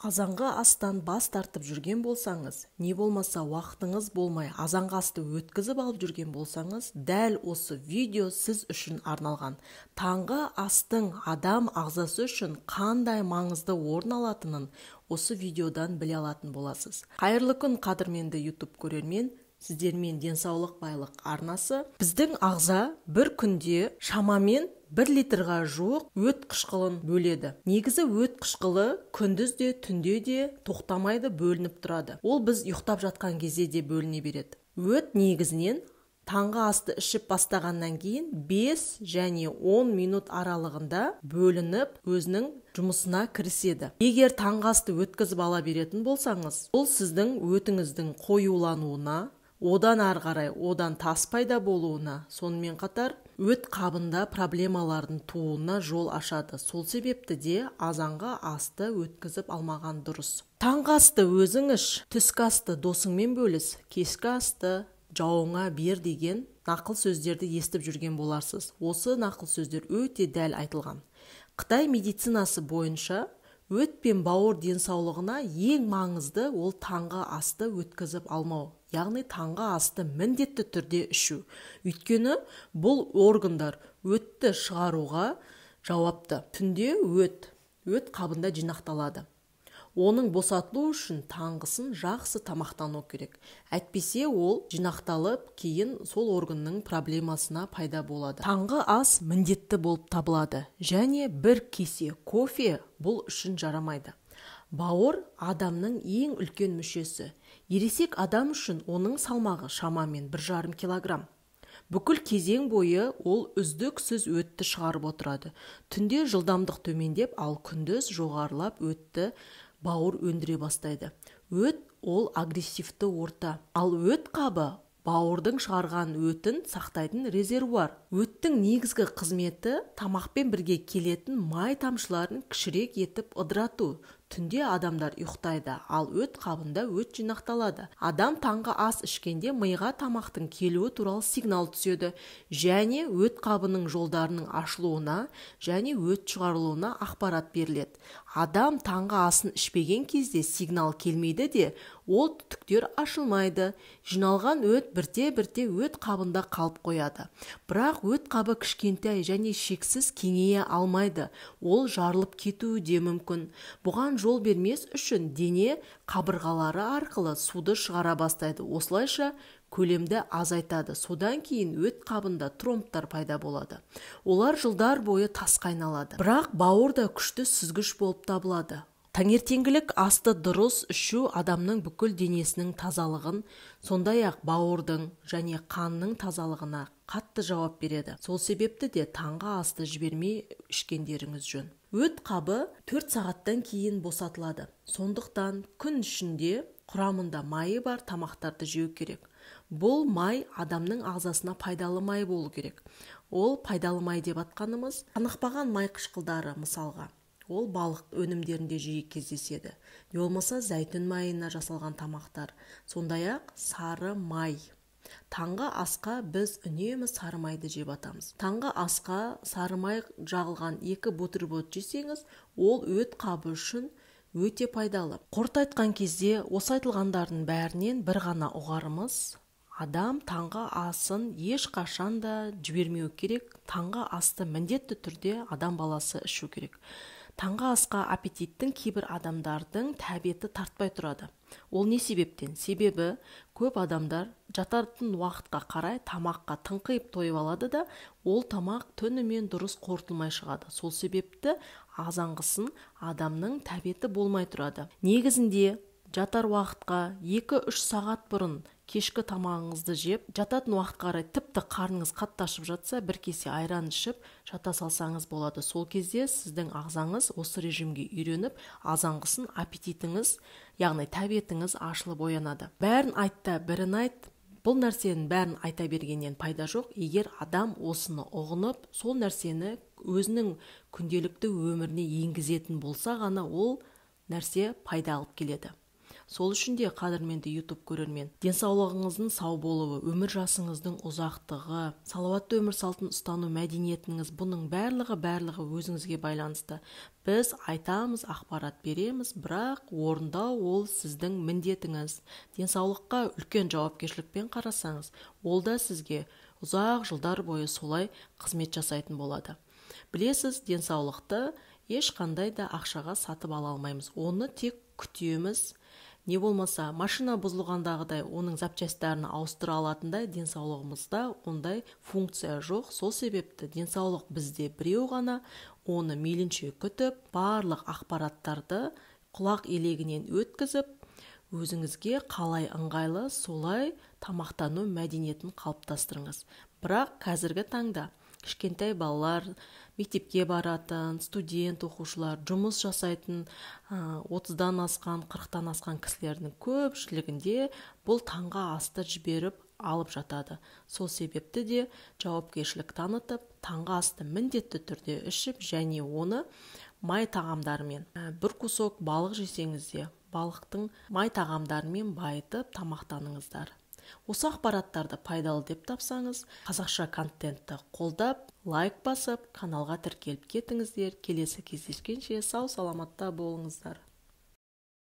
Азанғы астан бас тартып жүрген болсаңыз, не болмаса уақытыңыз болмай азанғы асты өткізіп алып жүрген болсаңыз, дәл осы видео сіз үшін арналған. Таңғы астың адам ағзасы үшін қандай маңызды орын алатынын осы видеодан біле алатын боласыз. Қайырлы күн, қадірменді YouTube көрермен. Сіздермен денсаулық байлық арнасы. Біздің ағза бір күнде шамамен 1 литрға жуық өт қышқылын бөледі. Негізі өт қышқылы күндіз де түнде де тоқтамайды, бөлініп тұрады. Ол біз ұйықтап жатқан кезде де бөліне береді. Өт негізінен таңғы асты ішіп бастағаннан кейін 5 және 10 минут аралығында бөлініп өзінің жұмысына кіріседі. Егер таңғы асты өткізіп ала беретін болсаңыз, ол сіздің өтіңіздің қоюлануына, одан ары қарай одан тас пайда болуына, сонымен қатар өт қабында проблемалардың тууына жол ашады. Сол себепті де азанғы асты өткізіп алмаған дұрыс. Таңғы асты өзің іш, түскі асты досыңмен бөліс, кешкі асты жауыңа бер деген нақыл сөздерді естіп жүрген боларсыз. Осы нақыл сөздер өте дәл айтылған. Қытай медицинасы бойынша өт пен бауыр денсаулығына ең маңызды ол таңғы асты өткізіп алмау. Яғни таңғы асты міндетті түрде ішу. Өйткені бұл органдар өтті шығаруға жауапты. Түнде өт қабында жинақталады. Оның босатылу үшін таңғысын жақсы тамақтану керек. Әйтпесе ол жинақталып, кейін сол органның проблемасына пайда болады. Таңғы ас міндетті болып табылады. Және бір кесе кофе бұл үшін жарамайды. Бауыр адамның ең үлкен мүшесі. Ересек адам үшін оның салмағы шамамен 1,5 килограмм. Бүкіл кезең бойы ол үздіксіз өтті шығарып отырады. Түнде жылдамдық төмендеп, ал күндіз жоғарылап өтті бауыр өндіре бастайды. Өт ол агрессивті орта. Ал өт қабы бауырдың шығарған өтін сақтайтын резервуар. Өттің негізгі қызметі тамақпен бірге келетін май тамшыларын кішірек етіп ыдырату. Түнде адамдар ұйықтайды, ал өт қабында өт жинақталады. Адам таңғы ас ішкенде миға тамақтың келуі туралы сигнал түседі, және өт қабының жолдарының ашылуына және өт шығарылуына ақпарат беріледі. Адам таңғы асын ішпеген кезде сигнал келмейді де, ол түтіктер ашылмайды. Жиналған өт бірте-бірте өт қабында қалып қояды. Бірақ өт қабы кішкентай және шексіз кеңейе алмайды. Ол жарылып кетуі де мүмкін. Бұған жол бермес үшін дене қабырғалары арқылы суды шығара бастайды. Осылайша көлемді азайтады. Содан кейін өт қабында тромбтар пайда болады. Олар жылдар бойы тасқа айналады. Бірақ бауыр да күшті сүзгіш болып табылады. Таңертеңгілік асты дұрыс ішу адамның бүкіл денесінің тазалығын, сондай-ақ бауырдың және қанның тазалығына қатты жауап береді. Сол себепті де таңғы асты жібермей ішкендеріңіз жөн. Өт қабы 4 сағаттан кейін босатылады. Сондықтан күн ішінде құрамында майы бар тамақтарды жеу керек. Бұл май адамның ағзасына пайдалы май болу керек. Ол пайдалы май деп атқанымыз қанықпаған май қышқылдары, мысалға. Ол балық өнімдерінде жиі кездеседі. Не болмаса зәйтүн майына жасалған тамақтар. Сондай-ақ сары май. Таңғы асқа біз үнемі сары майды жеп атамыз. Таңғы асқа сары май жағылған 2 бутерброд жесеңіз, ол өт қабы үшін өте пайдалы. Қорыта айтқан кезде осы айтылғандардың бәрінен бір ғана ұғарымыз: адам таңғы асын ешқашан да жібермеу керек. Таңғы асты міндетті түрде адам баласы ішу керек. Таңғы асқа аппетиттің кейбір адамдардың тәбеті тартпай тұрады. Ол не себептен? Себебі көп адамдар жататын уақытқа қарай тамаққа тыңқиып тойып алады да, ол тамақ түнімен дұрыс қорытылмай шығады. Сол себепті азанғысын адамның тәбеті болмай тұрады. Негізінде жатар уақытқа 2-3 сағат бұрын кешкі тамағыңызды жеп, жататын уақытқа қарай тіпті қарныңыз қатты ашып жатса, бір кесе айран ішіп жата салсаңыз болады. Сол кезде сіздің ағзаңыз осы режимге үйреніп, азанғысын аппетитіңіз, яғни тәбетіңіз ашылып оянады. Бәрін айтта, бірін айт. Бұл нәрсенің бәрін айта бергеннен пайда жоқ. Егер адам осыны ұғынып, сол нәрсені өзінің күнделікті өміріне енгізетін болса ғана ол нәрсе пайда алып келеді. Сол үшін де қадірменді YouTube көрермен, денсаулығыңыздың сау болуы, өмір жасыңыздың ұзақтығы, салауатты өмір салтын ұстану мәдениетіңіз, бұның барлығы өзіңізге байланысты. Біз айтамыз, ақпарат береміз, бірақ орындау ол сіздің міндетіңіз. Денсаулыққа үлкен жауапкершілікпен қарасаңыз, ол да сізге ұзақ жылдар бойы солай қызмет жасайтын болады. Білесіз, денсаулықты ешқандай да ақшаға сатып ала алмаймыз. Оны тек күтеміз. Не болмаса, машина бұзылғандағыдай оның запчастарын ауыстыра алатындай денсаулығымызда ондай функция жоқ. Сол себепті денсаулық бізде біреу ғана, оны мейлінше күтіп, барлық ақпараттарды құлақ елегінен өткізіп, өзіңізге қалай ыңғайлы солай тамақтану мәдениетін қалыптастырыңыз. Бірақ қазіргі таңда кішкентай балалар, мектепке баратын, студент оқушылар, жұмыс жасайтын 30-дан асқан, 40-тан асқан кісілердің көпшілігінде бұл таңғы асты жіберіп алып жатады. Сол себепті де жауапкершілік танытып, таңғы асты міндетті түрде ішіп, және оны май тағамдарымен, бір кусок балық жесеңіз де, балықтың май тағамдарымен байытып тамақтаныңыздар. Осы ақпараттарды пайдалы деп тапсаңыз, қазақша контентті қолдап, лайк басып, каналға тіркеліп кетіңіздер. Келесі кездескенше сау саламатта болыңыздар.